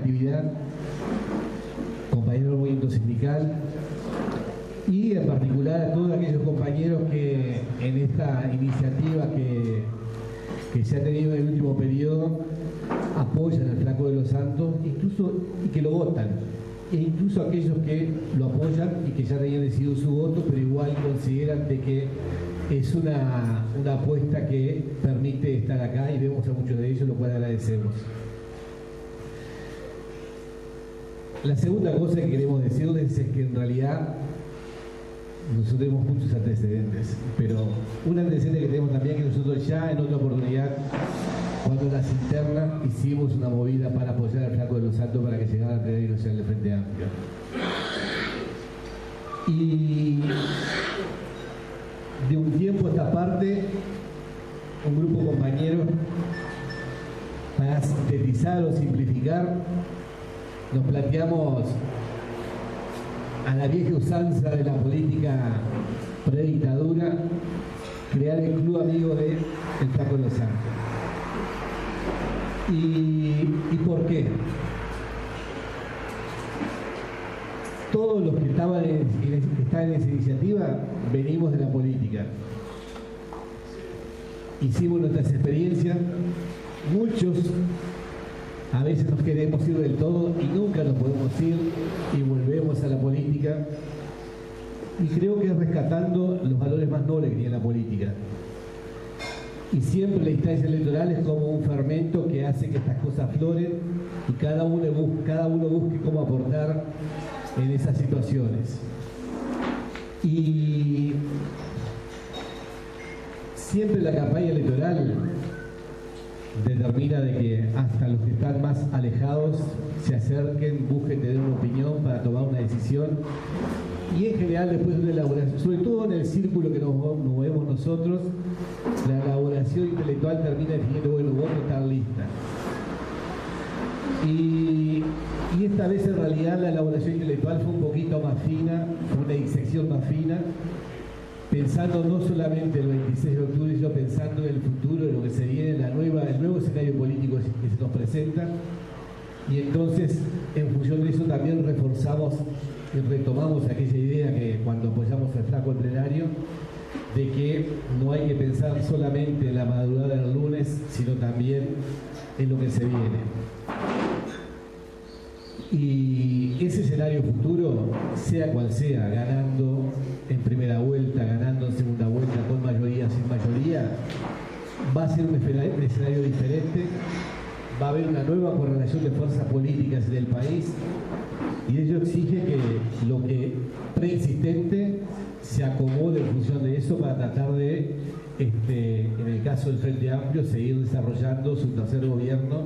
actividad, compañeros del movimiento sindical y en particular a todos aquellos compañeros que en esta iniciativa que se ha tenido en el último periodo apoyan al Flaco de los Santos, incluso y que lo votan, e incluso aquellos que lo apoyan y que ya habían decidido su voto, pero igual consideran de que es una apuesta que permite estar acá y vemos a muchos de ellos, lo cual agradecemos. La segunda cosa que queremos decirles es que en realidad nosotros tenemos muchos antecedentes, pero un antecedente que tenemos también es que nosotros ya en otra oportunidad, cuando en las internas hicimos una movida para apoyar al Flaco de los Santos para que llegara al plenario nacional del Frente Amplio. Y de un tiempo a esta parte, un grupo de compañeros, para sintetizar o simplificar, nos planteamos a la vieja usanza de la política predictadura, crear el club amigo de el Flaco de los Santos. ¿Y por qué? Todos los que están en esa iniciativa venimos de la política. Hicimos nuestras experiencias, muchos a veces nos queremos ir del todo y nunca nos podemos ir y volvemos a la política. Y creo que es rescatando los valores más nobles que tiene la política. Y siempre la instancia electoral es como un fermento que hace que estas cosas floren y cada uno busque cómo aportar en esas situaciones. Y siempre la campaña electoral determina de que hasta los que están más alejados se acerquen, busquen tener una opinión para tomar una decisión. Y en general después de una elaboración, sobre todo en el círculo que nos movemos nosotros, la elaboración intelectual termina definiendo, bueno, vos no estás lista. Y esta vez en realidad la elaboración intelectual fue un poquito más fina, fue una disección más fina, pensando no solamente el 26 de octubre, sino pensando en el futuro, en lo que se viene, el nuevo escenario político que se nos presenta. Y entonces, en función de eso, también reforzamos y retomamos aquella idea que cuando apoyamos al Flaco al plenario, de que no hay que pensar solamente en la madrugada del lunes, sino también en lo que se viene. Y ese escenario futuro, sea cual sea, ganando en primera vuelta, ganando en segunda vuelta, con mayoría, sin mayoría, va a ser un escenario diferente, va a haber una nueva correlación de fuerzas políticas en el país y ello exige que lo que preexistente se acomode en función de eso para tratar de, en el caso del Frente Amplio, seguir desarrollando su tercer gobierno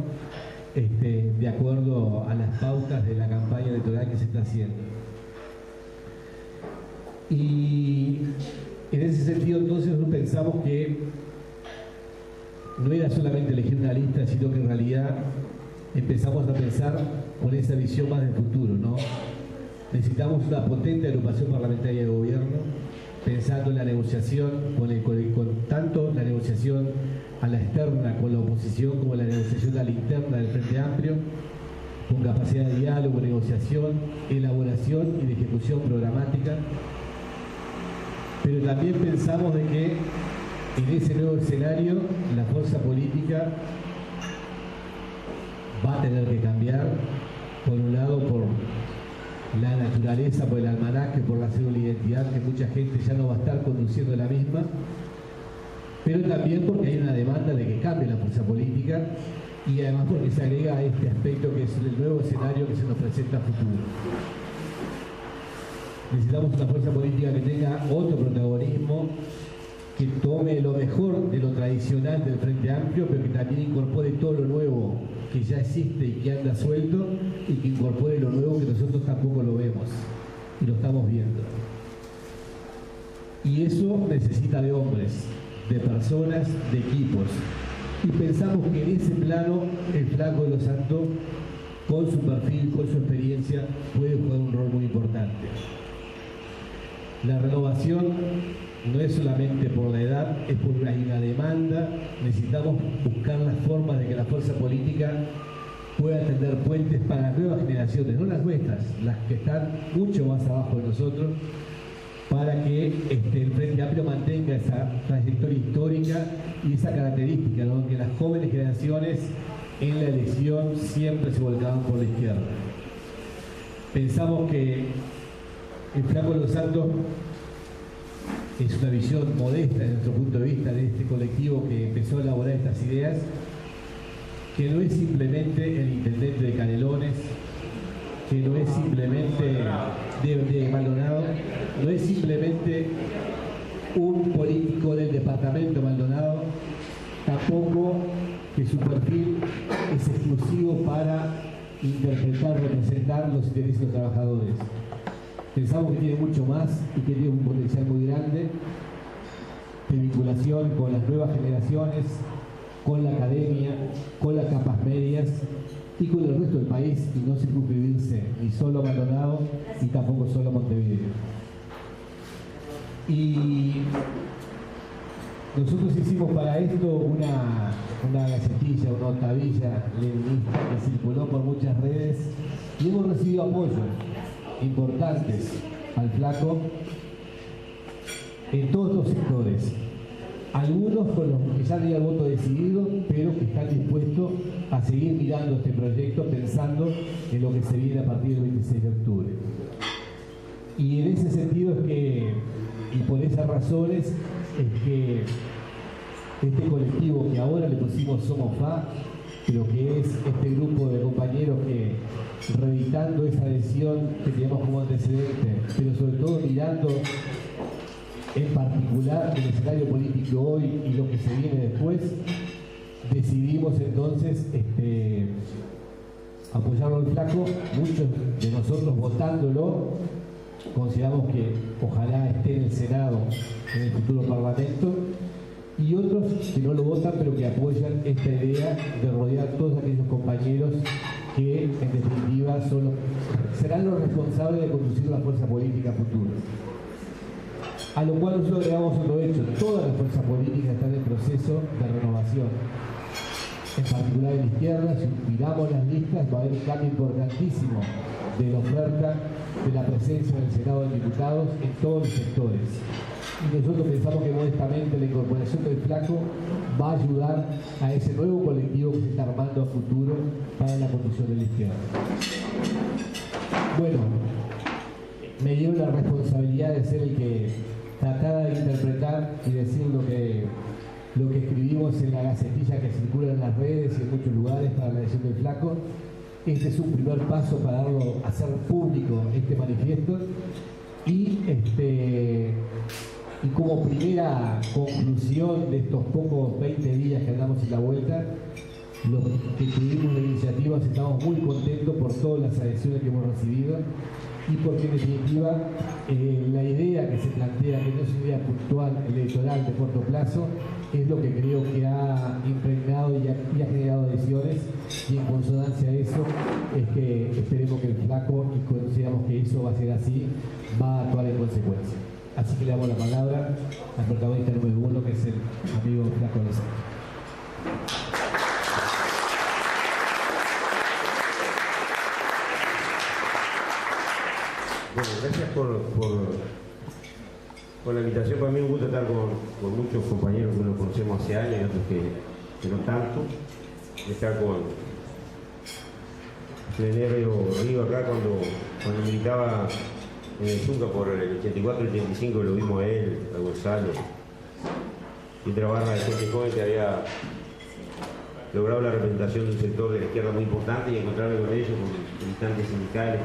de acuerdo a las pautas de la campaña electoral que se está haciendo. Y en ese sentido entonces nosotros pensamos que no era solamente elegir una lista, sino que en realidad empezamos a pensar con esa visión más del futuro, ¿no? Necesitamos una potente agrupación parlamentaria de gobierno, pensando en la negociación, con tanto la negociación a la externa con la oposición como la negociación a la interna del Frente Amplio, con capacidad de diálogo, negociación, elaboración y de ejecución programática. Pero también pensamos de que en ese nuevo escenario la fuerza política va a tener que cambiar, por un lado por la naturaleza, por el almanaque, por la cédula de identidad, que mucha gente ya no va a estar conduciendo la misma, pero también porque hay una demanda de que cambie la fuerza política y además porque se agrega a este aspecto que es el nuevo escenario que se nos presenta a futuro. Necesitamos una fuerza política que tenga otro protagonismo, que tome lo mejor de lo tradicional del Frente Amplio, pero que también incorpore todo lo nuevo que ya existe y que anda suelto, y que incorpore lo nuevo que nosotros tampoco lo vemos y lo estamos viendo. Y eso necesita de hombres, de personas, de equipos. Y pensamos que en ese plano el Flaco de los Santos, con su perfil, con su experiencia, puede jugar un rol muy importante. La renovación no es solamente por la edad, es por una demanda. Necesitamos buscar las formas de que la fuerza política pueda tender puentes para las nuevas generaciones, no las nuestras, las que están mucho más abajo de nosotros, para que el Frente Amplio mantenga esa trayectoria histórica y esa característica, ¿no? Que las jóvenes generaciones en la elección siempre se volcaban por la izquierda. Pensamos que el Flaco Los Santos es una visión modesta desde nuestro punto de vista de este colectivo que empezó a elaborar estas ideas, que no es simplemente el intendente de Canelones, que no es simplemente de Maldonado, no es simplemente un político del departamento Maldonado, tampoco que su perfil es exclusivo para interpretar, representar los intereses de los trabajadores. Pensamos que tiene mucho más y que tiene un potencial muy grande de vinculación con las nuevas generaciones, con la academia, con las capas medias y con el resto del país, y no circunscribirse ni solo a Maldonado y tampoco solo a Montevideo. Y nosotros hicimos para esto una gacetilla, una octavilla leninista que circuló por muchas redes y hemos recibido apoyos importantes al Flaco en todos los sectores. Algunos con los que ya había el voto decidido, pero que están dispuestos a seguir mirando este proyecto pensando en lo que se viene a partir del 26 de octubre. Y en ese sentido es que, y por esas razones, es que este colectivo que ahora le pusimos Somos FA, pero que es este grupo de compañeros que, reeditando esa adhesión que teníamos como antecedente, pero sobre todo mirando en particular el escenario político hoy y lo que se viene después, decidimos entonces apoyarlo al Flaco. Muchos de nosotros votándolo consideramos que ojalá esté en el Senado en el futuro Parlamento, y otros que no lo votan pero que apoyan esta idea de rodear a todos aquellos compañeros que en definitiva serán los responsables de conducir la fuerza política futura. A lo cual nosotros agregamos otro hecho: todas las fuerzas políticas están en proceso de renovación, en particular en la izquierda. Si miramos las listas, va a haber un cambio importantísimo de la oferta de la presencia en el Senado de Diputados en todos los sectores. Y nosotros pensamos que modestamente la incorporación del Flaco va a ayudar a ese nuevo colectivo que se está armando a futuro para la conducción de la izquierda. Bueno, me dio la responsabilidad de ser el que tratara de interpretar y decir lo que escribimos en la gacetilla que circula en las redes y en muchos lugares para la elección del Flaco. Este es un primer paso para hacer público este manifiesto y como primera conclusión de estos pocos 20 días que andamos en la vuelta, los que tuvimos la iniciativa estamos muy contentos por todas las adhesiones que hemos recibido y porque en definitiva la idea que se plantea, que no es una idea puntual electoral de corto plazo, es lo que creo que ha impregnado y ha generado adhesiones, y en consonancia a eso es que esperemos que el Flaco, y consideramos que eso va a ser así, va a actuar en consecuencia. Así que le damos la palabra al protagonista número 1, que es el amigo Flaco Los Santos. Bueno, gracias por la invitación. Para mí es un gusto estar con muchos compañeros que nos conocemos hace años y otros que no tanto. Estar con Plenero Rodrigo acá cuando militaba en el Zunca por el 84 y 85, lo vimos a él, a Gonzalo, y otra barra de gente joven que había logrado la representación de un sector de la izquierda muy importante, y encontrarme con ellos, con militantes sindicales,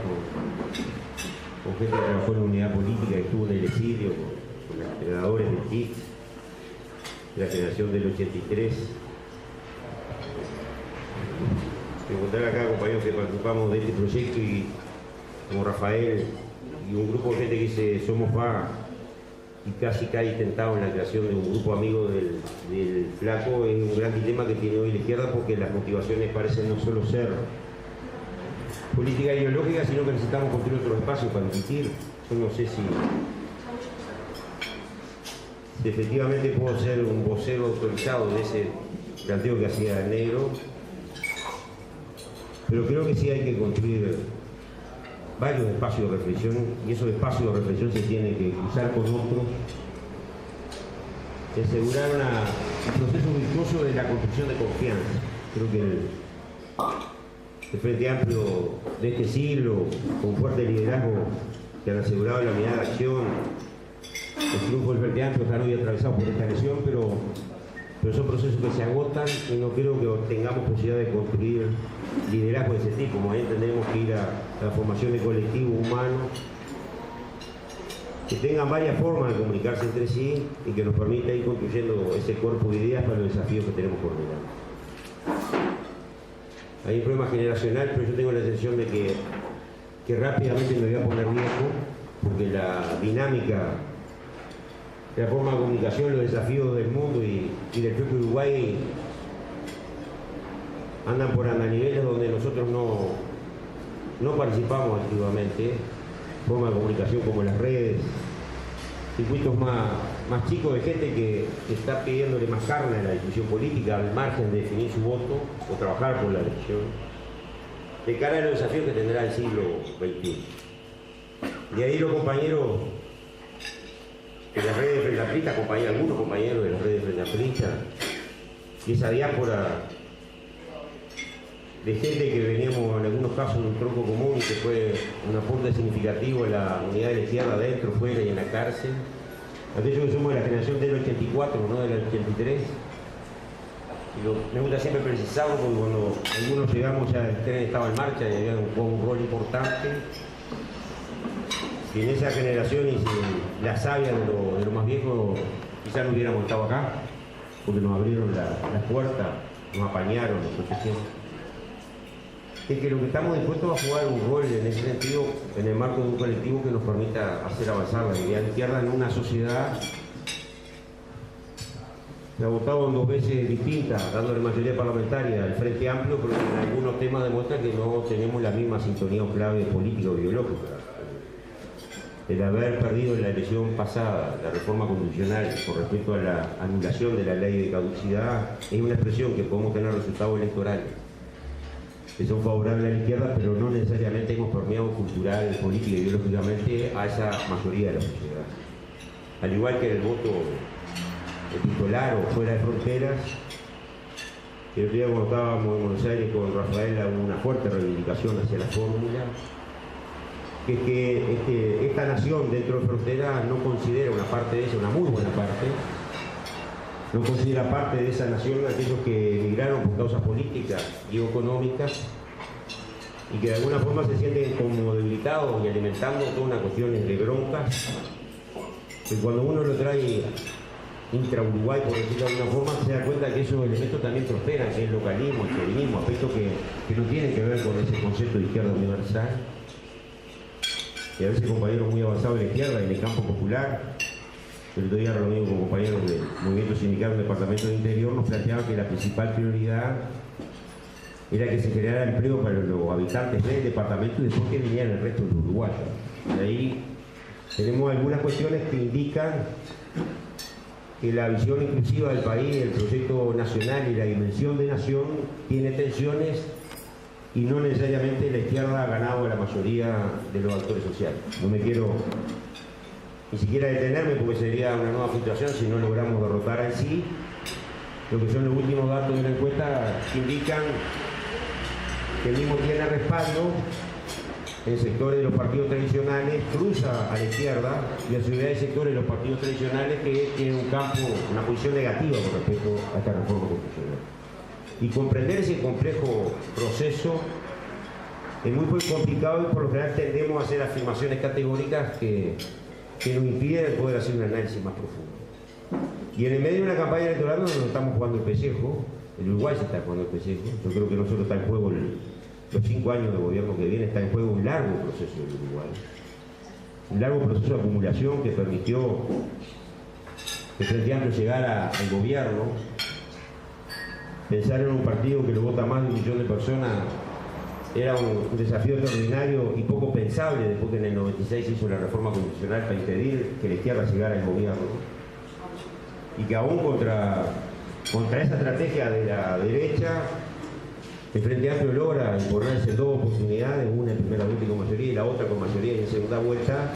con gente que trabajó en la unidad política, que estuvo en el exilio, con los creadores del TIC, de la generación del 83. Encontrar acá compañeros que participamos de este proyecto, y como Rafael y un grupo de gente que dice Somos FA, y casi cae tentado en la creación de un grupo amigo del Flaco, es un gran dilema que tiene hoy la izquierda, porque las motivaciones parecen no solo ser política ideológica, sino que necesitamos construir otro espacio para discutir. Yo no sé si efectivamente puedo ser un vocero autorizado de ese planteo que hacía el negro, pero creo que sí hay que construir varios espacios de reflexión, y esos espacios de reflexión se tienen que cruzar con otros, y asegurar un proceso virtuoso de la construcción de confianza. Creo que el Frente Amplio de este siglo, con fuerte liderazgo que han asegurado la unidad de acción, el triunfo del Frente Amplio está hoy atravesado por esta lesión, pero son procesos que se agotan y no creo que tengamos posibilidad de construir liderazgo de ese tipo. Más bien tendremos que ir a la formación de colectivos humanos que tengan varias formas de comunicarse entre sí y que nos permita ir construyendo ese cuerpo de ideas para los desafíos que tenemos por delante. Hay un problema generacional, pero yo tengo la sensación de que rápidamente me voy a poner viejo, porque la dinámica, la forma de comunicación, los desafíos del mundo y del propio Uruguay andan por andaniveles donde nosotros no participamos activamente. Forma de comunicación como las redes, circuitos más chicos de gente que está pidiéndole más carne a la discusión política al margen de definir su voto o trabajar por la elección, de cara a los desafíos que tendrá el siglo XXI. De ahí los compañeros de las redes de Frente Amplista, algunos compañeros de las redes de Frente Amplista, y esa diáspora de gente que veníamos en algunos casos de un tronco común y que fue un aporte significativo a la unidad de la izquierda adentro, fuera y en la cárcel. Aquellos que somos de la generación del 84, no del 83. Me gusta siempre precisarlo porque cuando algunos llegamos ya el tren estaba en marcha y había un rol importante. Y en esa generación y sin la savia de lo más viejo, quizás no hubiéramos estado acá, porque nos abrieron las puertas, nos apañaron, nos protegieron. Es que lo que estamos dispuestos a jugar un rol en ese sentido, en el marco de un colectivo que nos permita hacer avanzar la idea de izquierda en una sociedad que ha votado en dos veces distintas, dándole mayoría parlamentaria al Frente Amplio, pero en algunos temas demuestra que no tenemos la misma sintonía o clave política o ideológica. El haber perdido en la elección pasada la reforma constitucional con respecto a la anulación de la ley de caducidad es una expresión que podemos tener resultados electorales que son favorables a la izquierda, pero no necesariamente hemos permeado cultural, política y ideológicamente a esa mayoría de la sociedad. Al igual que el voto epistolar o fuera de fronteras, el otro día cuando estábamos en Buenos Aires con Rafael hubo una fuerte reivindicación hacia la fórmula, que es que esta nación dentro de fronteras no considera una parte de ella, una muy buena parte, no considera parte de esa nación aquellos que emigraron por causas políticas y económicas y que de alguna forma se sienten como debilitados y alimentando todas unas cuestiones de broncas que cuando uno lo trae intra-Uruguay, por decirlo de alguna forma, se da cuenta que esos elementos también prosperan, que es el localismo, el chauvinismo, aspectos que no tienen que ver con ese concepto de izquierda universal. Y a veces compañeros muy avanzados de la izquierda y en el campo popular, el otro día reunido con compañeros del movimiento sindical del Departamento de Interior, nos planteaban que la principal prioridad era que se generara empleo para los habitantes del departamento y después que vinieran el resto de los uruguayos. De ahí tenemos algunas cuestiones que indican que la visión inclusiva del país, el proyecto nacional y la dimensión de nación tiene tensiones y no necesariamente la izquierda ha ganado la mayoría de los actores sociales. No me quiero ni siquiera detenerme porque sería una nueva frustración si no logramos derrotar al sí. Lo que son los últimos datos de la encuesta indican que el mismo tiene respaldo en sectores de los partidos tradicionales, cruza a la izquierda y a su vez hay sectores de los partidos tradicionales que tienen un campo, una posición negativa con respecto a esta reforma constitucional. Y comprender ese complejo proceso es muy complicado y por lo general tendemos a hacer afirmaciones categóricas que nos impiden poder hacer un análisis más profundo. Y en el medio de una campaña electoral donde nos estamos jugando el pellejo, el Uruguay se está jugando el pellejo, yo creo que no solo está en juego los 5 años de gobierno que viene, está en juego un largo proceso del Uruguay. Un largo proceso de acumulación que permitió que el Frente Amplio llegara al gobierno. Pensar en un partido que lo vota más de 1 millón de personas era un desafío extraordinario y poco pensable después que en el 96 se hizo la reforma constitucional para impedir que la izquierda llegara al gobierno. Y que aún contra esa estrategia de la derecha El Frente Amplio logra imponerse en dos oportunidades, una en primera vuelta y con mayoría y la otra con mayoría y en segunda vuelta,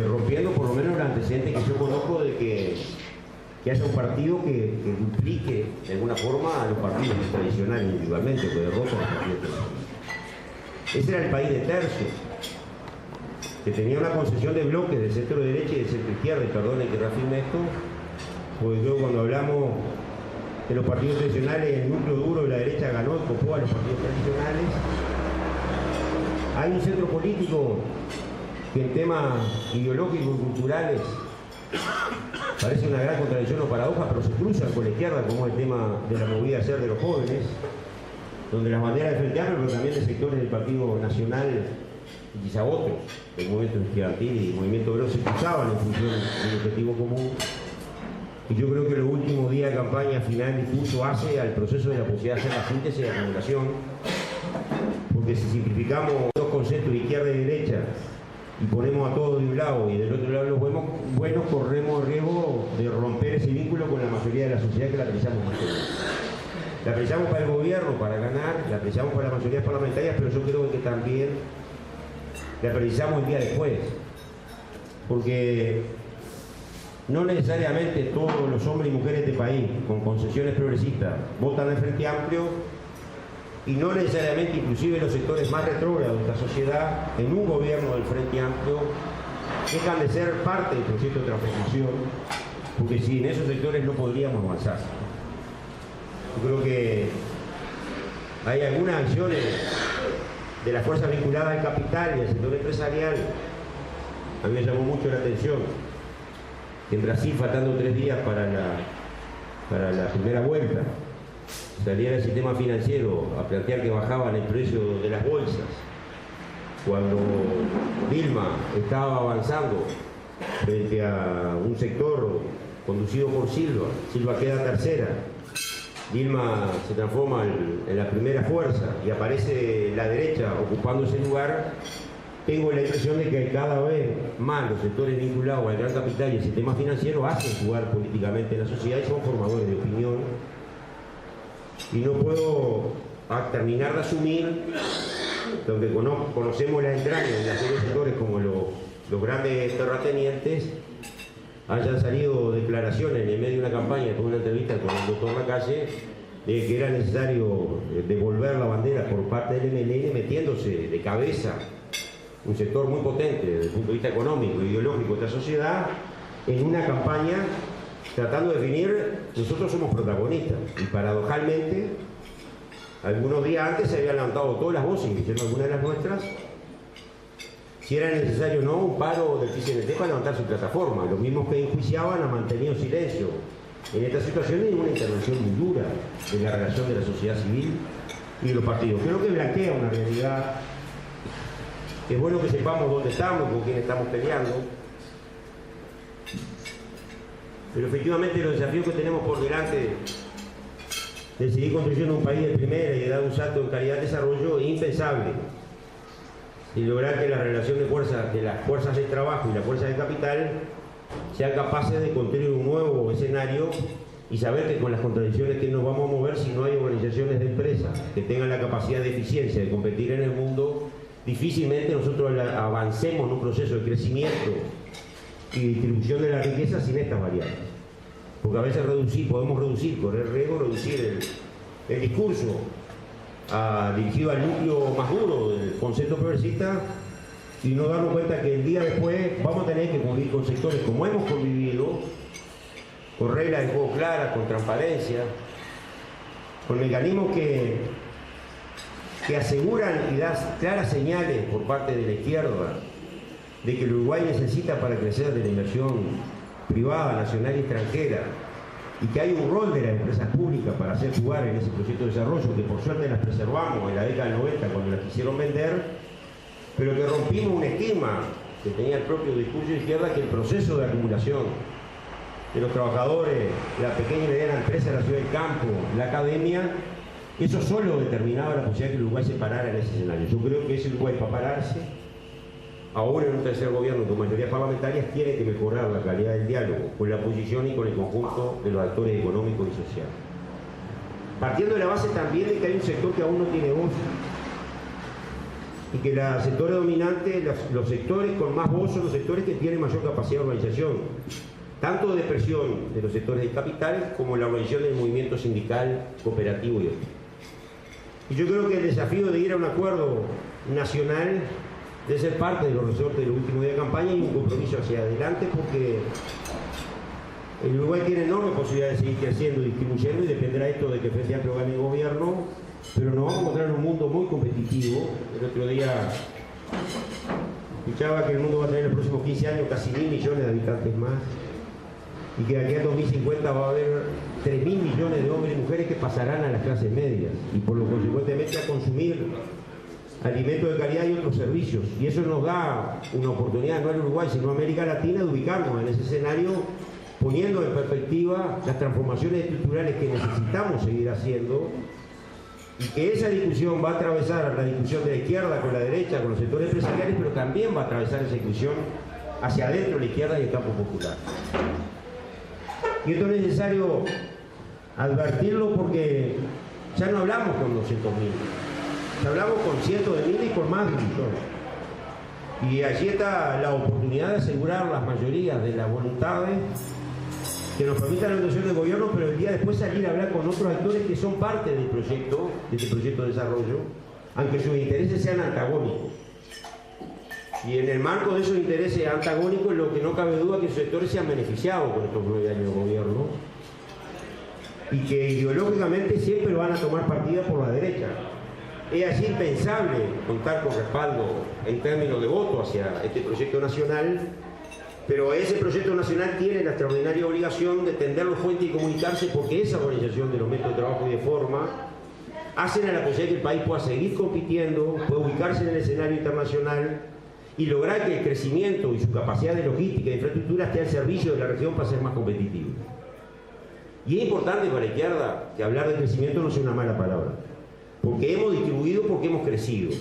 rompiendo por lo menos el antecedente que yo conozco de que haya un partido que duplique de alguna forma a los partidos tradicionales individualmente, que derrotan a los partidos tradicionales. Ese era el país de tercios, que tenía una concesión de bloques del centro derecha y del centro izquierda, y perdonen que reafirme esto, porque yo cuando hablamos de los partidos tradicionales, el núcleo duro de la derecha ganó y copó a los partidos tradicionales. Hay un centro político que en temas ideológicos y culturales parece una gran contradicción o paradoja, pero se cruza con la izquierda, como el tema de la movida ser de los jóvenes, donde las banderas del Frente Amplio, pero también de sectores del Partido Nacional y quizá otros, del movimiento estudiantil y movimiento obrero, se cruzaban en función de un objetivo común. Y yo creo que los últimos días de campaña final discurso hace al proceso de la posibilidad de hacer la síntesis de acumulación, porque si simplificamos dos conceptos de izquierda y derecha y ponemos a todos de un lado y del otro lado los buenos, corremos el riesgo de romper ese vínculo con la mayoría de la sociedad que la precisamos más. La precisamos para el gobierno, para ganar, la precisamos para las mayorías parlamentarias, pero yo creo que también la precisamos el día después, porque no necesariamente todos los hombres y mujeres de este país, con concesiones progresistas, votan al Frente Amplio, y no necesariamente inclusive los sectores más retrógrados de esta sociedad, en un gobierno del Frente Amplio, dejan de ser parte del proyecto de transformación, porque sin esos sectores no podríamos avanzar. Yo creo que hay algunas acciones de las fuerzas vinculadas al capital y al sector empresarial. A mí me llamó mucho la atención que en Brasil, faltando 3 días para la primera vuelta, saliera el sistema financiero a plantear que bajaban el precio de las bolsas, cuando Dilma estaba avanzando frente a un sector conducido por Silva queda tercera, Dilma se transforma en la primera fuerza y aparece la derecha ocupando ese lugar. Tengo la impresión de que cada vez más los sectores vinculados al gran capital y el sistema financiero hacen jugar políticamente en la sociedad y son formadores de opinión. Y no puedo terminar de asumir, donde conocemos las entrañas de los sectores como los grandes terratenientes, hayan salido declaraciones en el medio de una campaña, con una entrevista con el doctor Lacalle, de que era necesario devolver la bandera por parte del MLN, metiéndose de cabeza un sector muy potente desde el punto de vista económico e ideológico de esta sociedad, en una campaña tratando de definir, nosotros somos protagonistas. Y paradojalmente, algunos días antes se habían levantado todas las voces, hicieron algunas de las nuestras, si era necesario o no un paro del PCNT para levantar su plataforma. Los mismos que enjuiciaban han mantenido silencio en esta situación y una intervención muy dura de la relación de la sociedad civil y de los partidos. Creo que blanquea una realidad. Es bueno que sepamos dónde estamos, con quién estamos peleando. Pero efectivamente los desafíos que tenemos por delante de seguir construyendo un país de primera y de dar un salto en calidad de desarrollo es impensable. Y lograr que la relación de fuerzas, de las fuerzas de trabajo y las fuerzas de capital sean capaces de construir un nuevo escenario y saber que con las contradicciones que nos vamos a mover, si no hay organizaciones de empresas que tengan la capacidad de eficiencia de competir en el mundo, difícilmente nosotros avancemos en un proceso de crecimiento y distribución de la riqueza sin estas variables. Porque a veces podemos correr riesgo, reducir el discurso dirigido al núcleo más duro del concepto progresista y no darnos cuenta que el día después vamos a tener que convivir con sectores como hemos convivido, con reglas de juego claras, con transparencia, con mecanismos que aseguran y dan claras señales por parte de la izquierda de que el Uruguay necesita para crecer de la inversión privada, nacional y extranjera, y que hay un rol de las empresas públicas para hacer jugar en ese proyecto de desarrollo, que por suerte las preservamos en la década del 90 cuando las quisieron vender, pero que rompimos un esquema que tenía el propio discurso de izquierda, que el proceso de acumulación de los trabajadores, la pequeña y mediana empresa, la ciudad del campo, la academia, eso solo determinaba la posibilidad de que el Uruguay se parara en ese escenario. Yo creo que ese Uruguay, para pararse, ahora en un tercer gobierno con mayorías parlamentarias, tiene que mejorar la calidad del diálogo con la oposición y con el conjunto de los actores económicos y sociales. partiendo de la base también de que hay un sector que aún no tiene voz y que los sectores dominantes, los sectores con más voz son los sectores que tienen mayor capacidad de organización, tanto de presión de los sectores de capitales como la organización del movimiento sindical, cooperativo y otro. Y yo creo que el desafío de ir a un acuerdo nacional debe ser parte de los resortes del último día de campaña y un compromiso hacia adelante, porque el Uruguay tiene enorme posibilidad de seguir creciendo y distribuyendo, y dependerá esto de que Frente Amplio gane el gobierno, pero nos vamos a encontrar en un mundo muy competitivo. El otro día escuchaba que el mundo va a tener en los próximos 15 años casi 1.000 millones de habitantes más, y que de aquí a 2050 va a haber 3.000 millones de hombres y mujeres que pasarán a las clases medias y por lo consecuentemente a consumir alimentos de calidad y otros servicios. Y eso nos da una oportunidad, no en Uruguay, sino en América Latina, de ubicarnos en ese escenario, poniendo en perspectiva las transformaciones estructurales que necesitamos seguir haciendo, y que esa discusión va a atravesar la discusión de la izquierda con la derecha, con los sectores empresariales, pero también va a atravesar esa discusión hacia adentro de la izquierda y el campo popular. Y esto es necesario advertirlo, porque ya no hablamos con 200.000, ya hablamos con cientos de miles y con más de millones. Y allí está la oportunidad de asegurar las mayorías de las voluntades que nos permitan la organización del gobierno, pero el día después salir a hablar con otros actores que son parte del proyecto, de este proyecto de desarrollo, aunque sus intereses sean antagónicos. Y en el marco de esos intereses antagónicos, lo que no cabe duda es que esos sectores se han beneficiado con estos 9 años de gobierno, y que ideológicamente siempre van a tomar partida por la derecha. Es así impensable contar con respaldo en términos de voto hacia este proyecto nacional, pero ese proyecto nacional tiene la extraordinaria obligación de tender los puentes y comunicarse, porque esa organización de los métodos de trabajo y de forma hacen a la posibilidad de que el país pueda seguir compitiendo, pueda ubicarse en el escenario internacional y lograr que el crecimiento y su capacidad de logística y de infraestructura esté al servicio de la región para ser más competitivo. Y es importante para la izquierda que hablar de crecimiento no sea una mala palabra, porque hemos distribuido, porque hemos crecido.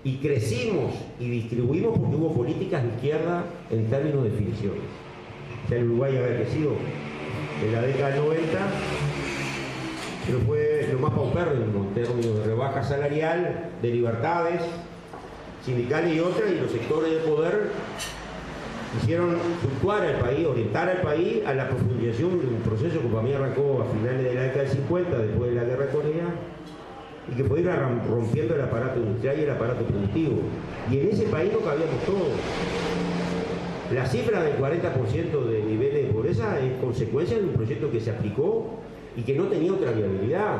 Y crecimos y distribuimos porque hubo políticas de izquierda en términos de definiciones. O sea, el Uruguay había crecido en la década del 90, pero fue lo más paupérrimo en términos de rebaja salarial, de libertades sindicales y otras, y los sectores de poder hicieron fluctuar al país, orientar al país a la profundización de un proceso que para mí arrancó a finales de la década del 50, después de la Guerra de Corea, y que puede ir rompiendo el aparato industrial y el aparato productivo. Y en ese país no cabíamos todos. La cifra del 40% de niveles de pobreza es consecuencia de un proyecto que se aplicó y que no tenía otra viabilidad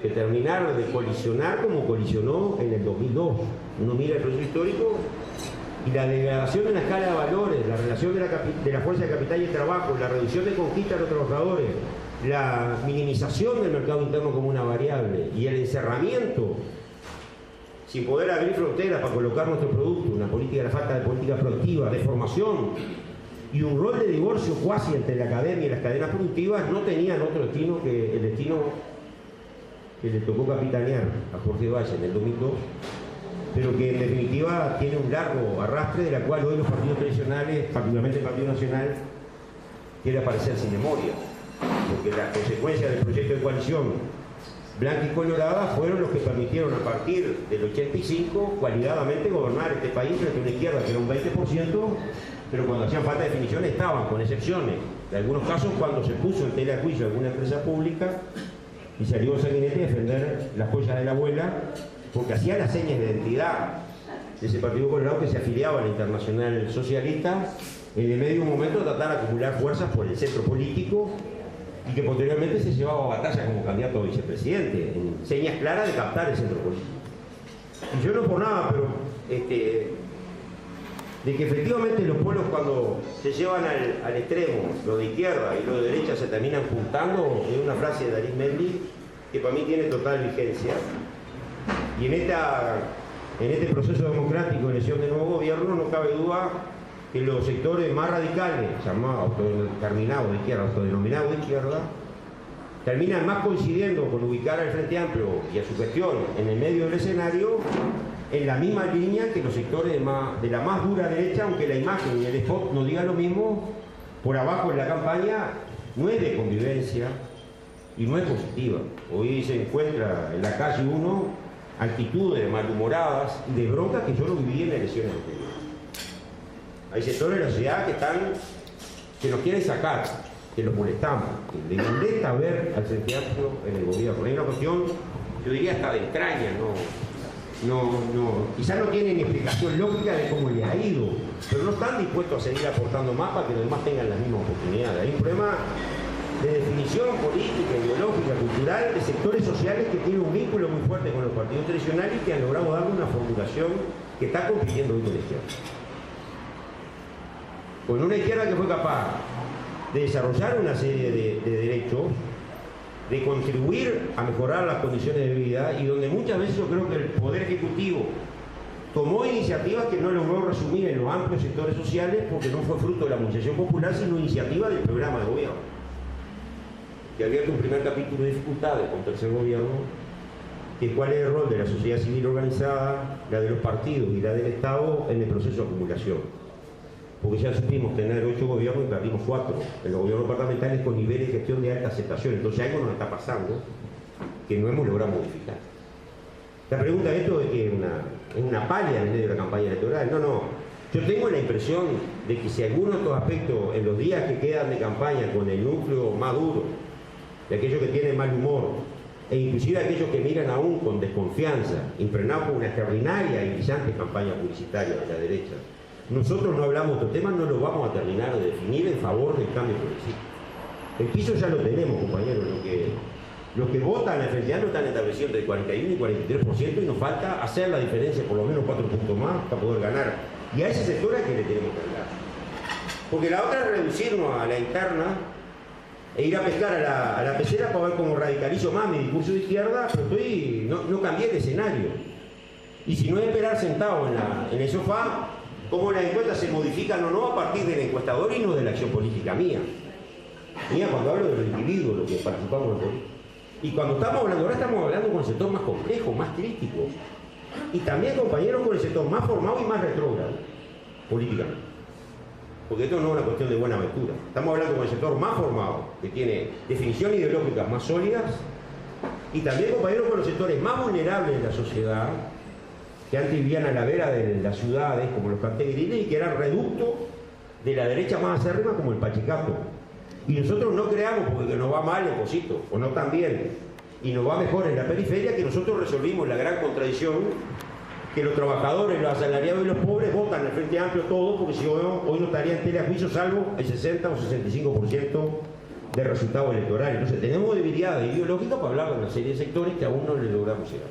que terminar de colisionar como colisionó en el 2002. Uno mira el proceso histórico y la degradación de la escala de valores, la relación de la fuerza de capital y el trabajo, la reducción de conquista de los trabajadores, la minimización del mercado interno como una variable y el encerramiento sin poder abrir fronteras para colocar nuestro producto, una política, la falta de política proactiva, de formación y un rol de divorcio cuasi entre la academia y las cadenas productivas, no tenían otro destino que el destino que le tocó capitanear a Jorge Valle en el 2002, pero que en definitiva tiene un largo arrastre, de la cual hoy los partidos tradicionales, particularmente el Partido Nacional, quiere aparecer sin memoria, porque las consecuencias del proyecto de coalición blanca y colorada fueron los que permitieron a partir del 85 cualidadamente gobernar este país frente a una izquierda que era un 20%, pero cuando hacían falta definiciones estaban, con excepciones de algunos casos cuando se puso en tela de juicio alguna empresa pública y salió Sanguinetti a defender las joyas de la abuela, porque hacía las señas de identidad de ese Partido Colorado que se afiliaba a la Internacional Socialista, en el medio de un momento de tratar de acumular fuerzas por el centro político, y que posteriormente se llevaba a batalla como candidato a vicepresidente, en señas claras de captar el centro político. Y yo no por nada, pero de que efectivamente los pueblos cuando se llevan al extremo, lo de izquierda y lo de derecha se terminan juntando, es una frase de Darín Mendy que para mí tiene total vigencia. Y en este proceso democrático de elección de nuevo gobierno no cabe duda que los sectores más radicales, llamados autodeterminados de izquierda, autodenominados de izquierda, terminan más coincidiendo con ubicar al Frente Amplio y a su gestión en el medio del escenario, en la misma línea que los sectores de la más dura derecha, aunque la imagen y el spot no digan lo mismo. Por abajo en la campaña no es de convivencia, y no es positiva. Hoy se encuentra en la calle uno actitudes malhumoradas y de bronca que yo no viví en elecciones anteriores. Hay sectores de la sociedad que nos quieren sacar, que los molestamos, que les molesta ver al Frente Amplio en el gobierno. Hay una cuestión, yo diría hasta de entraña, quizás no tienen explicación lógica de cómo le ha ido, pero no están dispuestos a seguir aportando más para que los demás tengan las mismas oportunidades. Hay un problema de definición política, ideológica, cultural, de sectores sociales que tienen un vínculo muy fuerte con los partidos tradicionales y que han logrado darle una formulación que está compitiendo hoy con la izquierda. Con una izquierda que fue capaz de desarrollar una serie de derechos, de contribuir a mejorar las condiciones de vida, y donde muchas veces yo creo que el Poder Ejecutivo tomó iniciativas que no logró resumir en los amplios sectores sociales porque no fue fruto de la movilización popular, sino iniciativa del programa de gobierno, que había un primer capítulo de dificultades con tercer gobierno, que cuál es el rol de la sociedad civil organizada, la de los partidos y la del Estado en el proceso de acumulación. Porque ya supimos tener 8 gobiernos y perdimos 4 en los gobiernos departamentales con niveles de gestión de alta aceptación. Entonces algo nos está pasando que no hemos logrado modificar. La pregunta de esto es que es una palla en medio de la campaña electoral. No. Yo tengo la impresión de que si algunos de estos aspectos en los días que quedan de campaña con el núcleo más duro, de aquellos que tienen mal humor, e inclusive aquellos que miran aún con desconfianza, impregnados por una extraordinaria y brillante campaña publicitaria de la derecha, nosotros no hablamos de estos temas, no los vamos a terminar de definir en favor del cambio progresivo. El piso ya lo tenemos, compañeros. Los que votan en el Frente Amplio están establecidos entre 41 y 43% y nos falta hacer la diferencia, por lo menos 4 puntos más, para poder ganar. Y a ese sector es que le tenemos que hablar. Porque la otra es reducirnos a la interna e ir a pescar a la pecera para ver cómo radicalizo más mi discurso de izquierda, pero no cambié de escenario. Y si no es esperar sentado en el sofá, cómo las encuestas se modifican o no a partir del encuestador y no de la acción política mía. Mía cuando hablo de los individuos, los que participamos en política. Y cuando estamos hablando, ahora estamos hablando con el sector más complejo, más crítico. Y también, compañeros, con el sector más formado y más retrógrado, políticamente. Porque esto no es una cuestión de buena aventura. Estamos hablando con el sector más formado, que tiene definiciones ideológicas más sólidas, y también, compañeros, con los sectores más vulnerables de la sociedad, que antes vivían a la vera de las ciudades, como los cantegriles, y que eran reductos de la derecha más acérrima, como el Pachicato. Y nosotros no creamos porque nos va mal en Pocito, o no tan bien, y nos va mejor en la periferia, que nosotros resolvimos la gran contradicción que los trabajadores, los asalariados y los pobres votan al Frente Amplio todos, porque si hoy no estaría en tela de juicio salvo el 60 o 65% del resultado electoral. Entonces tenemos debilidades ideológicas para hablar de una serie de sectores que aún no le logramos llegar.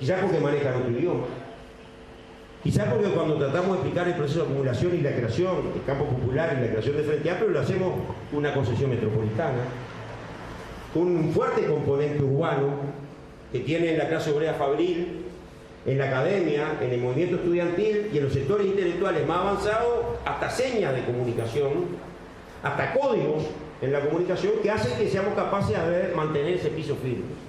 Quizás porque manejan otro idioma. Quizás porque cuando tratamos de explicar el proceso de acumulación y la creación, el campo popular y la creación de Frente Amplio, lo hacemos con una concesión metropolitana, con un fuerte componente urbano que tiene en la clase obrera fabril, en la academia, en el movimiento estudiantil y en los sectores intelectuales más avanzados, hasta señas de comunicación, hasta códigos en la comunicación que hacen que seamos capaces de mantener ese piso firme.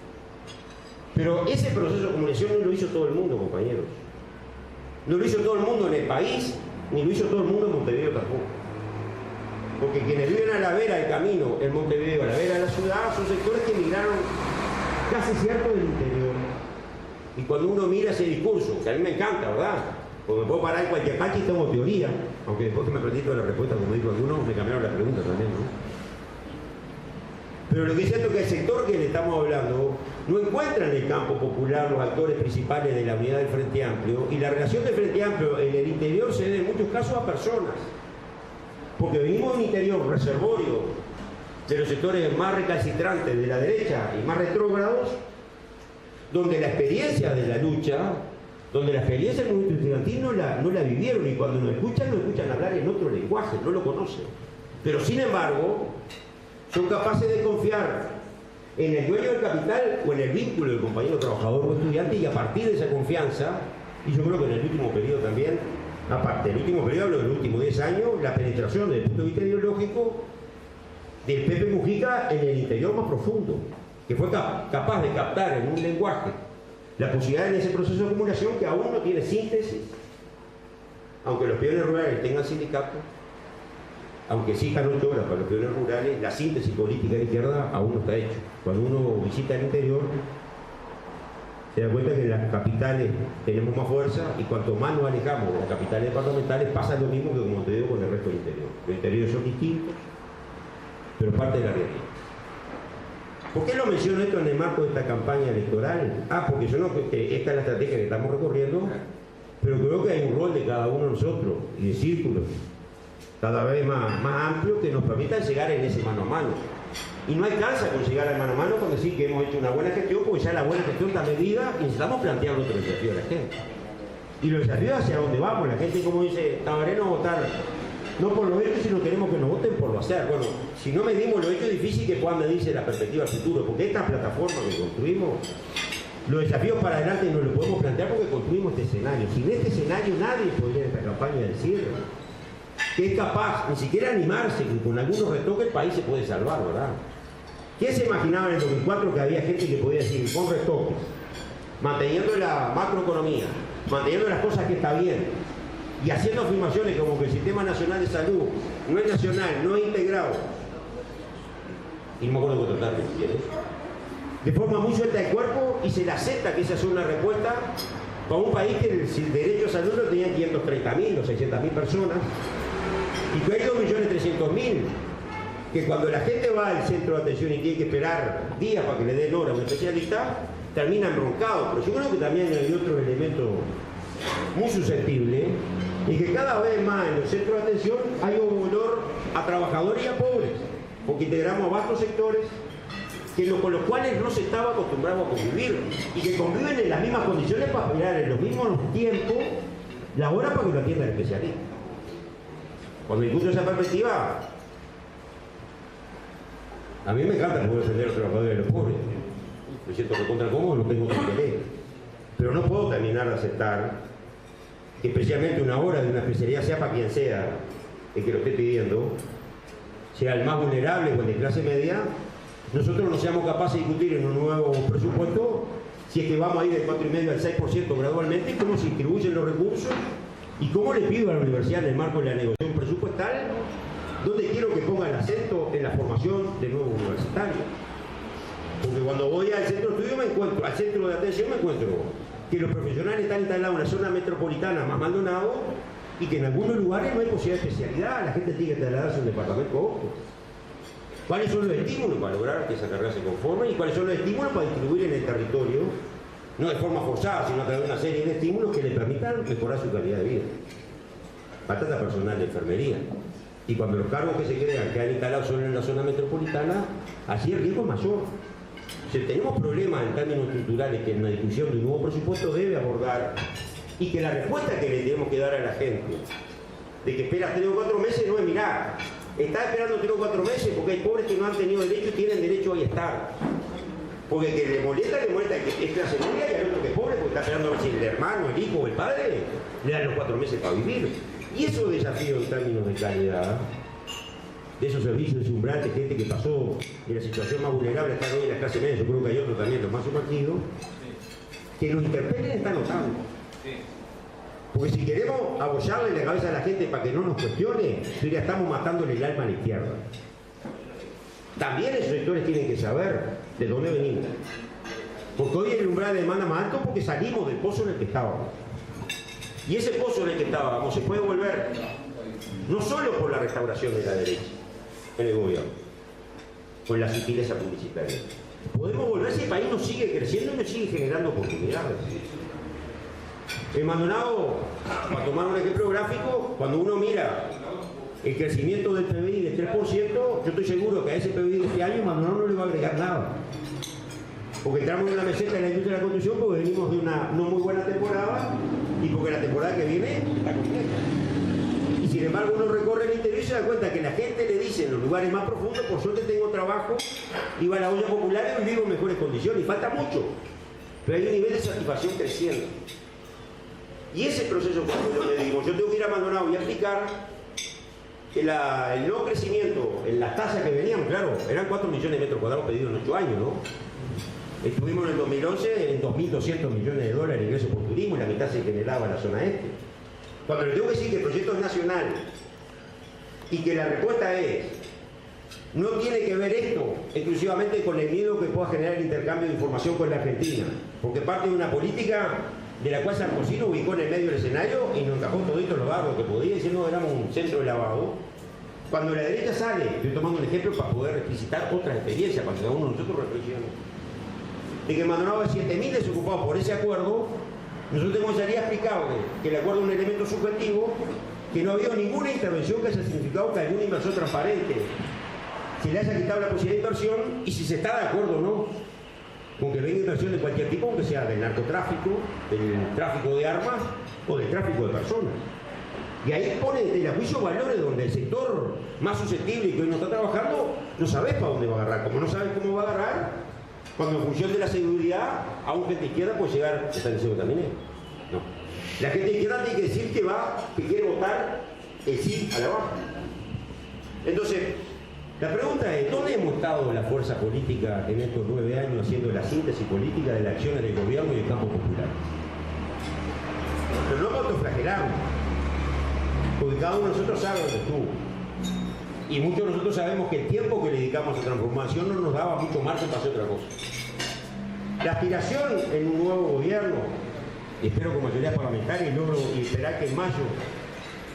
Pero ese proceso de acumulación no lo hizo todo el mundo, compañeros. No lo hizo todo el mundo en el país, ni lo hizo todo el mundo en Montevideo tampoco. Porque quienes viven a la vera del camino en Montevideo, a la vera de la ciudad, son sectores que emigraron casi cierto del interior. Y cuando uno mira ese discurso, que a mí me encanta, ¿verdad? Porque me puedo parar en cualquier cancha y tengo teoría, aunque después que me aprendí toda la respuesta, como dijo alguno, me cambiaron la pregunta también, ¿no? Pero lo que es cierto es que el sector que le estamos hablando no encuentra en el campo popular los actores principales de la unidad del Frente Amplio, y la relación del Frente Amplio en el interior se debe en muchos casos a personas. Porque venimos de un interior reservorio de los sectores más recalcitrantes de la derecha y más retrógrados, donde la experiencia de la lucha, donde la experiencia del movimiento estudiantil no la vivieron, y cuando nos escuchan hablar en otro lenguaje, no lo conocen. Pero sin embargo, son capaces de confiar en el dueño del capital o en el vínculo del compañero trabajador o estudiante, y a partir de esa confianza, y yo creo que en el último periodo también, aparte del último periodo, hablo de los últimos 10 años, la penetración desde el punto de vista ideológico del Pepe Mujica en el interior más profundo, que fue capaz de captar en un lenguaje la posibilidad en ese proceso de acumulación que aún no tiene síntesis, aunque los peones rurales tengan sindicatos, aunque exijan 8 horas para los peones rurales, la síntesis política de la izquierda aún no está hecha. Cuando uno visita el interior, se da cuenta que en las capitales tenemos más fuerza y cuanto más nos alejamos de las capitales departamentales pasa lo mismo que, como te digo, con el resto del interior. Los interiores son distintos, pero parte de la realidad. ¿Por qué lo menciono esto en el marco de esta campaña electoral? Porque yo no creo que esta es la estrategia que estamos recorriendo, pero creo que hay un rol de cada uno de nosotros y de círculos cada vez más amplio que nos permitan llegar en ese mano a mano. Y no alcanza con llegar al mano a mano con decir que hemos hecho una buena gestión, porque ya la buena gestión está medida y necesitamos plantear otro desafío a la gente. Y los desafíos hacia dónde vamos. La gente, como dice Tabaré, no votar no por los hechos, sino queremos que nos voten por lo hacer. Bueno, si no medimos los hechos, es difícil que puedan medirse la perspectiva del futuro, porque esta plataforma que construimos, los desafíos para adelante no los podemos plantear porque construimos este escenario. Sin este escenario nadie podría en esta campaña del cierre, que es capaz, ni siquiera animarse, que con algunos retoques el país se puede salvar, ¿verdad? ¿Quién se imaginaba en el 2004 que había gente que podía decir, con retoques, manteniendo la macroeconomía, manteniendo las cosas que está bien, y haciendo afirmaciones como que el Sistema Nacional de Salud no es nacional, no es integrado, y no me acuerdo de contratarme, si quieres, de forma muy suelta de cuerpo, y se le acepta que esa es una respuesta para un país que el derecho a salud lo tenían 530.000 o 600.000 personas, y que hay 2.300.000, que cuando la gente va al centro de atención y tiene que esperar días para que le den hora a un especialista, termina embroncado. Pero yo creo que también hay otro elemento muy susceptible, y que cada vez más en los centros de atención hay un olor a trabajadores y a pobres, porque integramos a vastos sectores con los cuales no se estaba acostumbrado a convivir, y que conviven en las mismas condiciones para esperar en los mismos tiempos la hora para que lo atienda el especialista. Cuando discuto esa perspectiva, a mí me encanta poder defender a los trabajadores de los pobres. Me siento recontra cómodo, no tengo que querer. Pero no puedo terminar de aceptar que especialmente una hora de una especialidad, sea para quien sea el que lo esté pidiendo, sea el más vulnerable o el de clase media, nosotros no seamos capaces de discutir en un nuevo presupuesto si es que vamos a ir del 4,5 al 6% gradualmente, cómo se distribuyen los recursos y cómo le pido a la universidad en el marco de la negociación presupuestal, donde quiero que ponga el acento en la formación de nuevos universitarios. Porque cuando voy al centro de estudio al centro de atención me encuentro que los profesionales están instalados en la zona metropolitana más Maldonado y que en algunos lugares no hay posibilidad de especialidad, la gente tiene que trasladarse a un departamento a otro. ¿Cuáles son los estímulos para lograr que esa carrera se conforme y cuáles son los estímulos para distribuir en el territorio, no de forma forzada, sino a través de una serie de estímulos que le permitan mejorar su calidad de vida? Batata personal de enfermería. Y cuando los cargos que se crean quedan instalados solo en la zona metropolitana, así el riesgo es mayor. Si tenemos problemas en términos estructurales que en una discusión de un nuevo presupuesto debe abordar, y que la respuesta que le tenemos que dar a la gente de que espera 3 o 4 meses no es mirar, está esperando 3 o 4 meses porque hay pobres que no han tenido derecho y tienen derecho a estar. Porque que le molesta el que es clase media y al otro que es pobre porque está esperando a ver si el hermano, el hijo o el padre le dan los 4 meses para vivir. Y esos desafíos en términos de calidad, de esos servicios de umbral, de gente que pasó de la situación más vulnerable hasta hoy en la clase media, yo creo que hay otros también, los más sumergidos, que nos interpelen está notando. Porque si queremos abollarle la cabeza a la gente para que no nos cuestione, ya estamos matándole el alma a la izquierda. También esos sectores tienen que saber de dónde venimos. Porque hoy el umbral de demanda más alto porque salimos del pozo en el que estábamos. Y ese pozo en el que estábamos se puede volver no solo por la restauración de la derecha en el gobierno, con la sutileza publicitaria. Podemos volver si el país no sigue creciendo y no sigue generando oportunidades. En Maldonado, para tomar un ejemplo gráfico, cuando uno mira el crecimiento del PBI del 3%, yo estoy seguro que a ese PBI de este año Maldonado no le va a agregar nada. Porque entramos en una meseta en la industria de la construcción porque venimos de una no muy buena temporada y porque la temporada que viene está compleja. Y sin embargo uno recorre el interior y se da cuenta que la gente le dice en los lugares más profundos, por suerte tengo trabajo, iba a la olla popular y vivo en mejores condiciones. Y falta mucho, pero hay un nivel de satisfacción creciendo. Y ese proceso, cuando yo le digo, yo tengo que ir a Maldonado y explicar que el no crecimiento en las tasas que veníamos, claro, eran 4 millones de metros cuadrados pedidos en 8 años, ¿no? Estuvimos en el 2011 en 2.200 millones de dólares de ingresos por turismo y la mitad se generaba en la zona este. Cuando le tengo que decir que el proyecto es nacional y que la respuesta es, no tiene que ver esto exclusivamente con el miedo que pueda generar el intercambio de información con la Argentina, porque parte de una política de la cual Sarkozy lo ubicó en el medio del escenario y nos encajó todito los barrios que podía, diciendo que éramos un centro de lavado. Cuando la derecha sale, estoy tomando un ejemplo para poder explicitar otras experiencias, para que cada uno de nosotros reflexione, de que Maldonado de 7.000 desocupados por ese acuerdo, nosotros tenemos que salir a explicarle que el acuerdo es un elemento subjetivo, que no ha habido ninguna intervención que haya significado que algún inversor transparente se le haya quitado la posibilidad de inversión, y si se está de acuerdo o no con que venga inversión de cualquier tipo, aunque sea del narcotráfico, del tráfico de armas o del tráfico de personas. Y ahí pone de juicio valores donde el sector más susceptible y que hoy no está trabajando no sabes para dónde va a agarrar. Como no sabes cómo va a agarrar, cuando en función de la seguridad a un gente izquierda puede llegar, ¿está diciendo también? No. La gente izquierda tiene que decir que quiere votar el sí a la baja. Entonces, la pregunta es, ¿dónde hemos estado la fuerza política en estos 9 años haciendo la síntesis política de las acciones del gobierno y del campo popular? Pero no autoflagelamos, porque cada uno de nosotros sabe dónde estuvo. Y muchos de nosotros sabemos que el tiempo que le dedicamos a transformación no nos daba mucho margen para hacer otra cosa. La aspiración en un nuevo gobierno, y espero con mayoría parlamentaria, y esperar que en mayo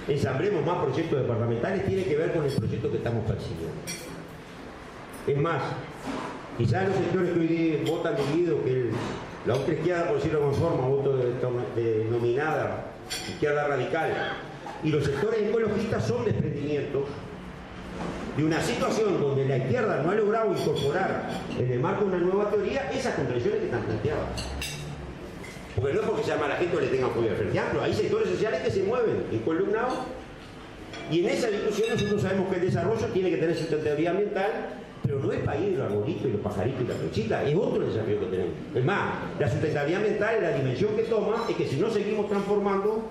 ensamblemos más proyectos departamentales, tiene que ver con el proyecto que estamos persiguiendo. Es más, quizás los sectores que hoy votan divididos, que la otra izquierda, por decirlo de alguna forma, voto denominada izquierda radical, y los sectores ecologistas son desprendimientos de una situación donde la izquierda no ha logrado incorporar en el marco de una nueva teoría esas contradicciones que están planteadas. Porque no es porque sea mala gente o le tengan fobia al Frente Amplio, hay sectores sociales que se mueven encolumnados, y en esa discusión nosotros sabemos que el desarrollo tiene que tener sustentabilidad ambiental, pero no es para ir los arbolitos y los pajaritos y la flechita, es otro desafío que tenemos. Es más, la sustentabilidad ambiental, la dimensión que toma, es que si no seguimos transformando,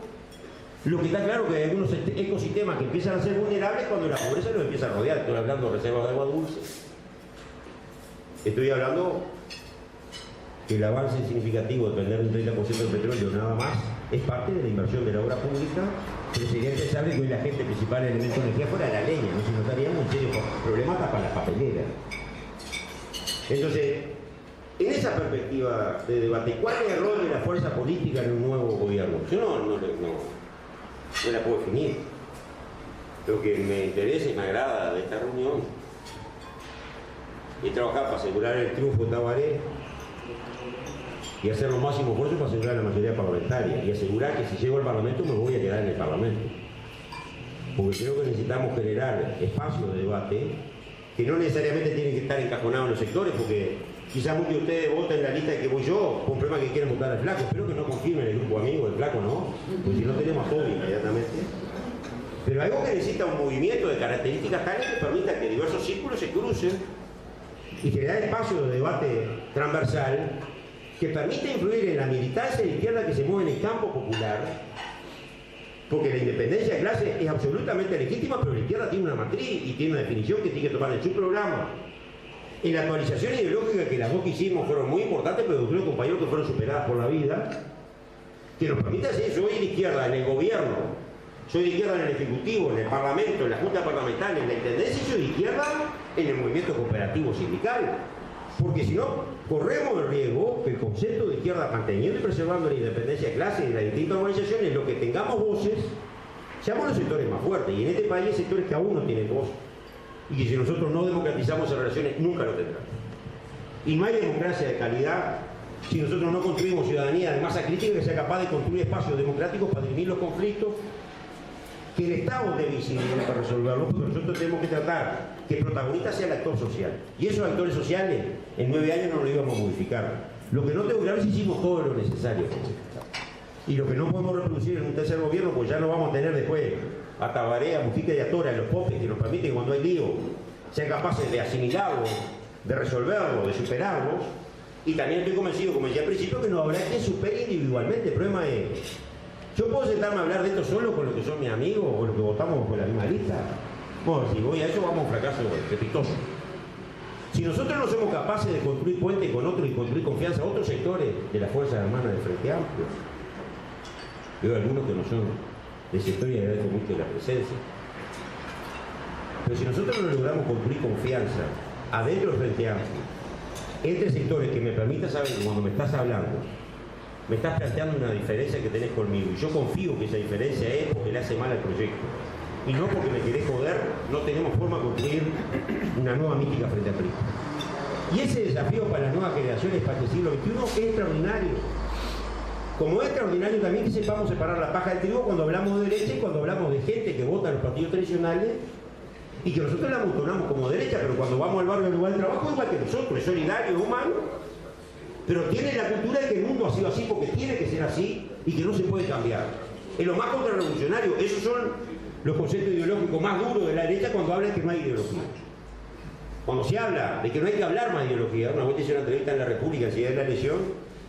lo que está claro que hay algunos ecosistemas que empiezan a ser vulnerables cuando la pobreza los empieza a rodear. Estoy hablando de reservas de agua dulce, estoy hablando que el avance significativo de depender del 30% del petróleo nada más es parte de la inversión de la obra pública, pero sería pensable que hoy la gente principal elemento de energía fuera la leña, no se notaríamos un serio problema hasta para las papeleras. Entonces, en esa perspectiva de debate, ¿cuál es el rol de la fuerza política en un nuevo gobierno? Yo no la puedo definir. Lo que me interesa y me agrada de esta reunión es trabajar para asegurar el triunfo de Tabaré y hacer los máximos esfuerzos para asegurar la mayoría parlamentaria y asegurar que si llego al Parlamento me voy a quedar en el Parlamento. Porque creo que necesitamos generar espacios de debate que no necesariamente tienen que estar encajonados en los sectores, porque quizás muchos de ustedes voten en la lista de que voy yo por un problema que quieren votar al Flaco. Espero que no confirmen el grupo amigo del Flaco, ¿no? Porque si no tenemos todo inmediatamente. Pero algo que necesita un movimiento de características tales que permita que diversos círculos se crucen y generar espacios de debate transversal que permita influir en la militancia de la izquierda que se mueve en el campo popular, porque la independencia de clase es absolutamente legítima, pero la izquierda tiene una matriz y tiene una definición que tiene que tomar en su programa. En la actualización ideológica, que las dos que hicimos fueron muy importantes, pero creo, compañeros, que fueron superadas por la vida, que nos permite decir, yo soy de izquierda en el gobierno, soy de izquierda en el Ejecutivo, en el Parlamento, en la Junta Parlamentaria, en la Intendencia, y soy de izquierda en el movimiento cooperativo sindical. Porque si no, corremos el riesgo que el concepto de izquierda, manteniendo y preservando la independencia de clase y las distintas organizaciones, lo que tengamos voces, seamos los sectores más fuertes. Y en este país hay sectores que aún no tienen voz. Y que si nosotros no democratizamos esas relaciones, nunca lo tendrán. Y no hay democracia de calidad si nosotros no construimos ciudadanía de masa crítica que sea capaz de construir espacios democráticos para dirimir los conflictos que el Estado debe incidir para resolverlos, porque nosotros tenemos que tratar que el protagonista sea el actor social. Y esos actores sociales, en 9 años no lo íbamos a modificar. Lo que no tengo claro es si hicimos todo lo necesario. Y lo que no podemos reproducir en un tercer gobierno, pues ya no vamos a tener después a Tabaré, a Mujica y a Tora en los popes que nos permiten que cuando hay lío sean capaces de asimilarlos, de resolverlos, de superarlos. Y también estoy convencido, como decía al principio, que no habrá quien supere individualmente. El problema es, ¿yo puedo sentarme a hablar de esto solo con los que son mis amigos o los que votamos por la misma lista? Bueno, si voy a eso vamos a un fracaso estrepitoso. Si nosotros no somos capaces de construir puentes con otros y construir confianza a otros sectores de las fuerzas hermanas del Frente Amplio, veo algunos que no son de ese sector y agradezco mucho la presencia. Pero si nosotros no logramos construir confianza adentro del Frente Amplio, entre sectores que me permitan saber que cuando me estás hablando, me estás planteando una diferencia que tenés conmigo, y yo confío que esa diferencia es porque le hace mal al proyecto, y no porque me querés joder, no tenemos forma de construir una nueva mística frente a Cristo. Y ese desafío para las nuevas generaciones para el siglo XXI es extraordinario. Como es extraordinario también que sepamos separar la paja del trigo cuando hablamos de derecha y cuando hablamos de gente que vota en los partidos tradicionales, y que nosotros la amontonamos como derecha, pero cuando vamos al barrio del lugar de trabajo es igual que nosotros, es solidario, es humano, pero tiene la cultura de que el mundo ha sido así porque tiene que ser así y que no se puede cambiar. Es lo más contrarrevolucionario. Esos son los conceptos ideológicos más duros de la derecha cuando hablan que no hay ideología. Cuando se habla de que no hay que hablar más de ideología, una vez hice una entrevista en La República en de la elección,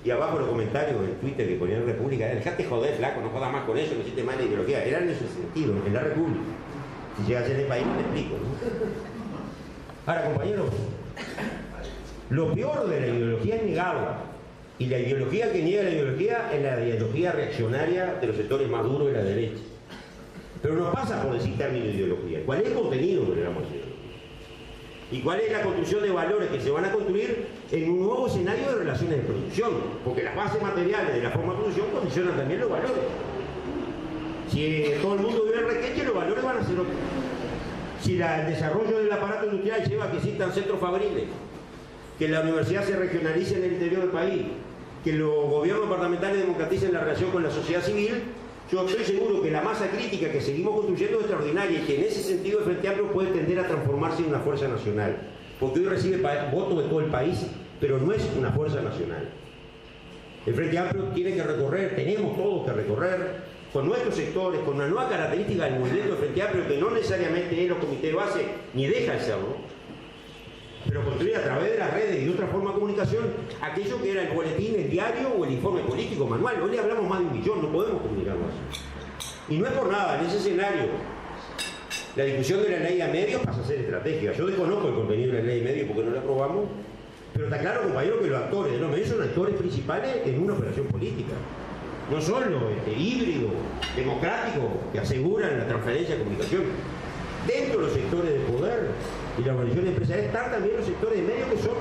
y abajo los comentarios en Twitter que ponían República, dejate joder, flaco, no jodas más con eso, no hiciste más de ideología. Eran en ese sentido, en La República. Si llegas en el país no te explico, ¿no? Ahora, compañeros, lo peor de la ideología es negarla. Y la ideología que niega la ideología es la ideología reaccionaria de los sectores más duros de la derecha. Pero no pasa por decir término de ideología. ¿Cuál es el contenido que le damos a ideología? ¿Y cuál es la construcción de valores que se van a construir en un nuevo escenario de relaciones de producción? Porque las bases materiales de la forma de producción condicionan también los valores. Si todo el mundo vive en Requeche, los valores van a ser otros. Si el desarrollo del aparato industrial lleva a que existan centros fabriles, que la universidad se regionalice en el interior del país, que los gobiernos departamentales democraticen la relación con la sociedad civil, yo estoy seguro que la masa crítica que seguimos construyendo es extraordinaria y que en ese sentido el Frente Amplio puede tender a transformarse en una fuerza nacional. Porque hoy recibe votos de todo el país, pero no es una fuerza nacional. El Frente Amplio tiene que recorrer, tenemos todos que recorrer, con nuestros sectores, con una nueva característica del movimiento del Frente Amplio que no necesariamente es los comités de base, ni deja de serlo, pero construir a través de las redes y de otra forma de comunicación aquello que era el boletín, el diario o el informe político manual. Hoy le hablamos más de 1 millón, no podemos comunicarlo así. Y no es por nada, en ese escenario la discusión de la ley de medios pasa a ser estratégica. Yo desconozco el contenido de la ley de medios porque no la aprobamos, pero está claro, compañero, que los actores de los medios son actores principales en una operación política. No son los híbridos, democráticos, que aseguran la transferencia de comunicación. Dentro de los sectores de poder y las organizaciones empresariales están también los sectores de medios que son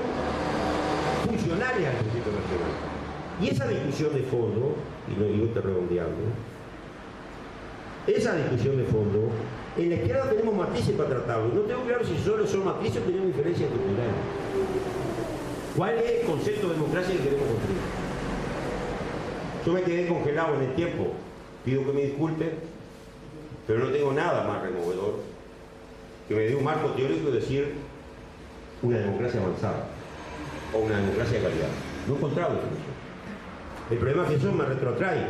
funcionales al proyecto nacional. Y esa discusión de fondo, y no digo redondeando, esa discusión de fondo, en la izquierda tenemos matices para tratarlo. No tengo claro si solo son matices o tenemos diferencias estructurales. ¿Cuál es el concepto de democracia que queremos construir? Yo me quedé congelado en el tiempo, pido que me disculpen, pero no tengo nada más removedor que me dé un marco teórico y decir una democracia avanzada o una democracia de calidad. No he encontrado definición. El problema es que eso me retrotrae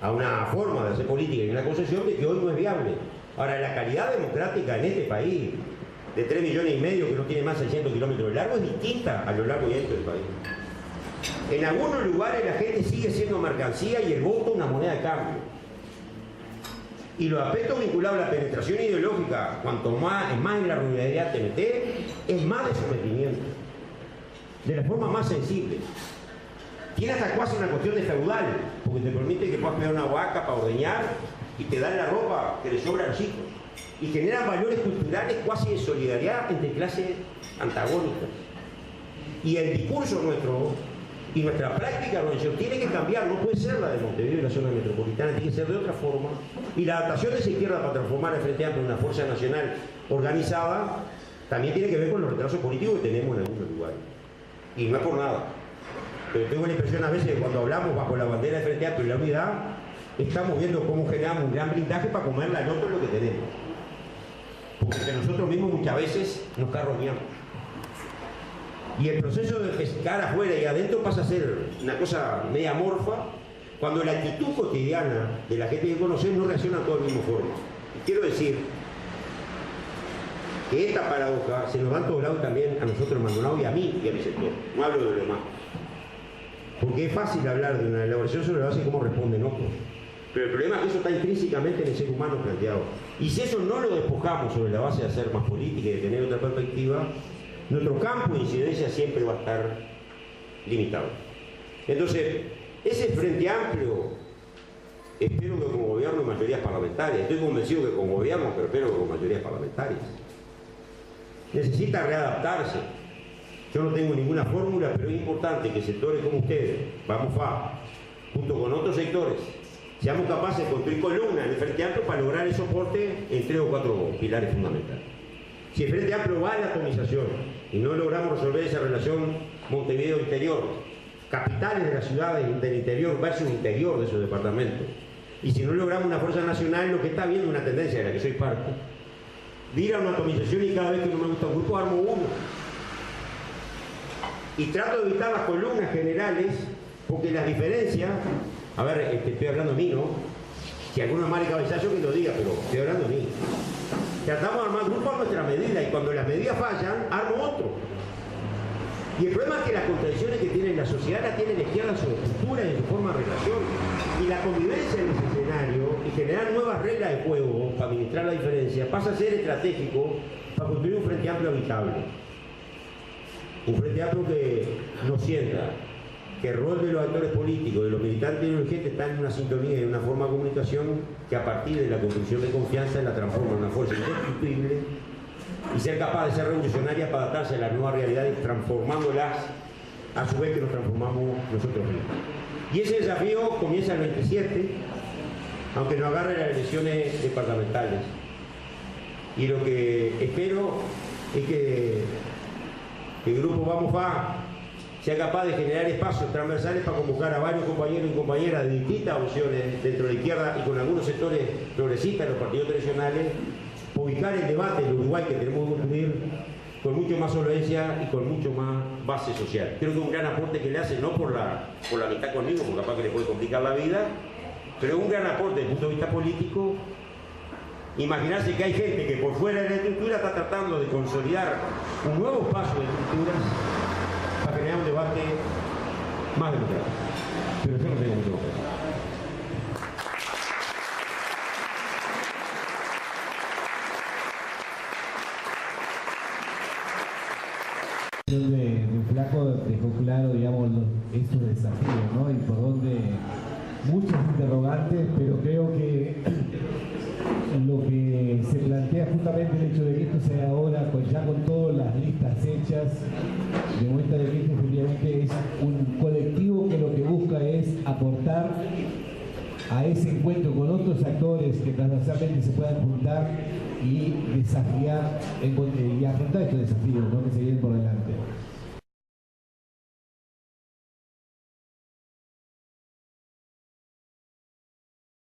a una forma de hacer política y una concepción de que hoy no es viable. Ahora, la calidad democrática en este país, de 3,5 millones que no tiene más de 600 kilómetros de largo, es distinta a lo largo y ancho del país. En algunos lugares la gente sigue siendo mercancía y el voto una moneda de cambio. Y los aspectos vinculados a la penetración ideológica, cuanto más en la ruralidad te metes, es más de sometimiento. De la forma más sensible. Tiene hasta casi una cuestión de feudal, porque te permite que puedas pegar una vaca para ordeñar y te dan la ropa que le sobra a los hijos. Y generan valores culturales cuasi de solidaridad entre clases antagónicas. Y el discurso nuestro y nuestra práctica organización tiene que cambiar, no puede ser la de Montevideo y la zona metropolitana, tiene que ser de otra forma. Y la adaptación de esa izquierda para transformar el Frente Amplio en una fuerza nacional organizada también tiene que ver con los retrasos políticos que tenemos en algunos lugares. Y no es por nada. Pero tengo la impresión a veces que cuando hablamos bajo la bandera del Frente Amplio y la unidad, estamos viendo cómo generamos un gran blindaje para comerle al otro lo que tenemos. Porque nosotros mismos muchas veces nos carroñamos. Y el proceso de pescar afuera y adentro pasa a ser una cosa media amorfa cuando la actitud cotidiana de la gente que conoce no reacciona de toda la misma forma. Y quiero decir que esta paradoja se nos da en todos lados también a nosotros, Maldonado, y a mí y a mi sector. No hablo de lo demás. Porque es fácil hablar de una elaboración sobre la base de cómo responden otros. Pero el problema es que eso está intrínsecamente en el ser humano planteado. Y si eso no lo despojamos sobre la base de hacer más política y de tener otra perspectiva, nuestro campo de incidencia siempre va a estar limitado. Entonces, ese Frente Amplio, espero que como gobierno gobierno y mayorías parlamentarias. Estoy convencido que con gobierno, pero espero que con mayorías parlamentarias. Necesita readaptarse. Yo no tengo ninguna fórmula, pero es importante que sectores como ustedes, Vamos FA, junto con otros sectores, seamos capaces de construir columnas en el Frente Amplio para lograr el soporte en 3 o 4 pilares fundamentales. Si el Frente Amplio va a la atomización y no logramos resolver esa relación Montevideo-interior, capitales de las ciudades del interior versus interior de esos departamentos, y si no logramos una fuerza nacional, lo que está viendo una tendencia de la que soy parte, de ir a una atomización y cada vez que no me gusta un grupo armo uno. Y trato de evitar las columnas generales, porque las diferencias, a ver, estoy hablando de mí, ¿no? Si alguno es mal cabezazo que lo diga, pero estoy hablando de mí. Tratamos de armar grupos a nuestra medida y cuando las medidas fallan, armo otro. Y el problema es que las contradicciones que tiene la sociedad las tiene la izquierda en su estructura y en su forma de relación. Y la convivencia en ese escenario y generar nuevas reglas de juego para administrar la diferencia pasa a ser estratégico para construir un Frente Amplio habitable. Un Frente Amplio que no sienta que el rol de los actores políticos, de los militantes y de los gente está en una sintonía y en una forma de comunicación que a partir de la construcción de confianza la transforma en una fuerza indestructible y ser capaz de ser revolucionaria para adaptarse a las nuevas realidades, transformándolas a su vez que nos transformamos nosotros mismos. Y ese desafío comienza el 27, aunque nos agarre las elecciones departamentales. Y lo que espero es que el grupo Vamos FA sea capaz de generar espacios transversales para convocar a varios compañeros y compañeras de distintas opciones dentro de la izquierda y con algunos sectores progresistas de los partidos tradicionales, ubicar el debate en Uruguay que tenemos que construir con mucho más solvencia y con mucho más base social. Creo que es un gran aporte que le hace, no por la mitad conmigo, porque capaz que le puede complicar la vida, pero un gran aporte desde el punto de vista político. Imaginarse que hay gente que por fuera de la estructura está tratando de consolidar un nuevo espacio de estructuras para generar un debate más democrático. Pero yo no tengo mucho que hacer. De Flaco dejó claro, digamos, esos desafíos, ¿no? Y por donde muchos interrogantes, pero creo que lo que se plantea justamente el hecho de que esto sea ahora, ya con todas las listas hechas, demuestra que este efectivamente es un colectivo que lo que busca es aportar a ese encuentro con otros actores que transversalmente se puedan juntar y desafiar y afrontar estos desafíos, ¿no?, que se vienen por delante.